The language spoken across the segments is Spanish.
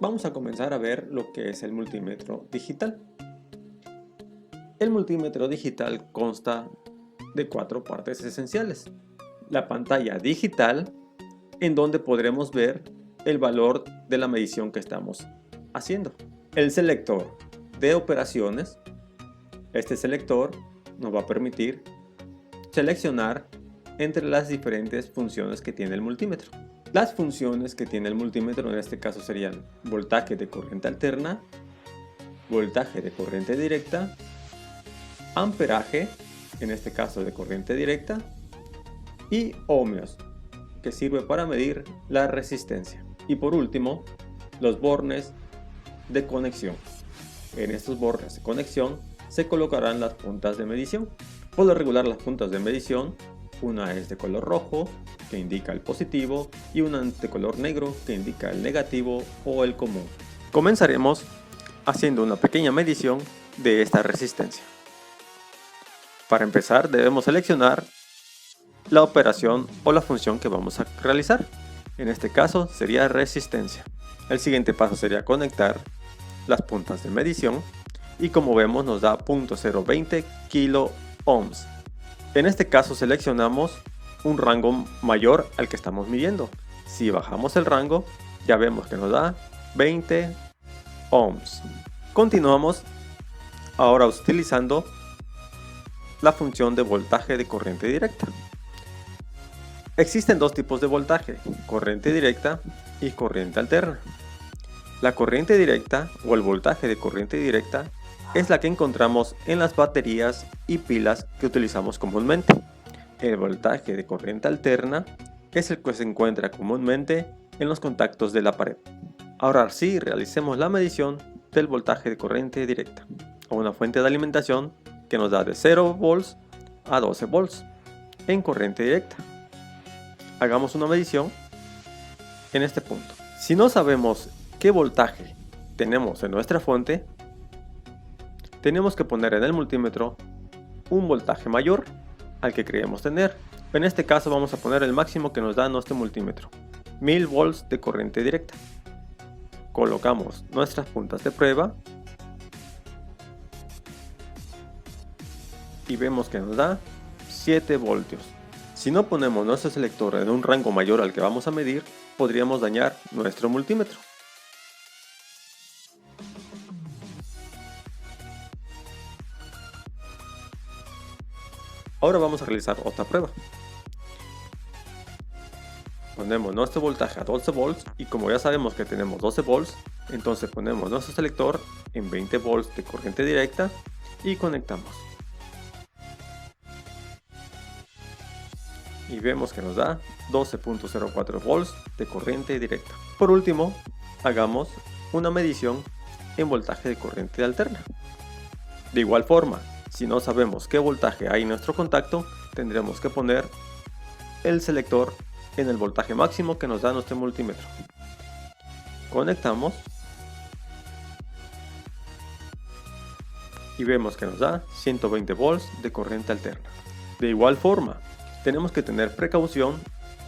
vamos a comenzar a ver lo que es el multímetro digital. El multímetro digital consta de 4 partes esenciales. La pantalla digital, en donde podremos ver el valor de la medición que estamos haciendo. El selector de operaciones. Este selector nos va a permitir seleccionar entre las diferentes funciones que tiene el multímetro. Las funciones que tiene el multímetro en este caso serían voltaje de corriente alterna, voltaje de corriente directa, amperaje, en este caso de corriente directa, y ohmios, que sirve para medir la resistencia. Y por último, los bornes de conexión. En estos bornes de conexión se colocarán las puntas de medición. Por lo regular, las puntas de medición, una es de color rojo, que indica el positivo, y una de color negro, que indica el negativo o el común. Comenzaremos haciendo una pequeña medición de esta resistencia. Para empezar, debemos seleccionar la operación o la función que vamos a realizar. En este caso sería resistencia. El siguiente paso sería conectar las puntas de medición y como vemos nos da 0.020 kilo ohms. En este caso seleccionamos un rango mayor al que estamos midiendo. Si bajamos el rango, ya vemos que nos da 20 ohms. Continuamos ahora utilizando la función de voltaje de corriente directa. Existen dos tipos de voltaje, corriente directa y corriente alterna. La corriente directa o el voltaje de corriente directa es la que encontramos en las baterías y pilas que utilizamos comúnmente. El voltaje de corriente alterna es el que se encuentra comúnmente en los contactos de la pared. Ahora sí, realicemos la medición del voltaje de corriente directa a una fuente de alimentación que nos da de 0 volts a 12 volts en corriente directa. Hagamos una medición en este punto. Si no sabemos qué voltaje tenemos en nuestra fuente, tenemos que poner en el multímetro un voltaje mayor al que creemos tener. En este caso vamos a poner el máximo que nos da nuestro multímetro, 1000 volts de corriente directa. Colocamos nuestras puntas de prueba y vemos que nos da 7 voltios. Si no ponemos nuestro selector en un rango mayor al que vamos a medir, podríamos dañar nuestro multímetro. Ahora vamos a realizar otra prueba. Ponemos nuestro voltaje a 12 volts y como ya sabemos que tenemos 12 volts, entonces ponemos nuestro selector en 20 volts de corriente directa y conectamos. Y vemos que nos da 12.04 volts de corriente directa. Por último, hagamos una medición en voltaje de corriente alterna. De igual forma, si no sabemos qué voltaje hay en nuestro contacto, tendremos que poner el selector en el voltaje máximo que nos da nuestro multímetro. Conectamos y vemos que nos da 120 volts de corriente alterna. De igual forma, tenemos que tener precaución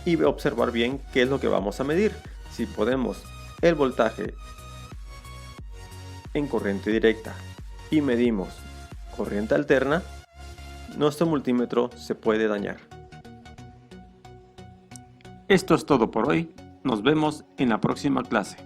y observar bien qué es lo que vamos a medir. Si ponemos el voltaje en corriente directa y medimos corriente alterna, nuestro multímetro se puede dañar. Esto es todo por hoy. Nos vemos en la próxima clase.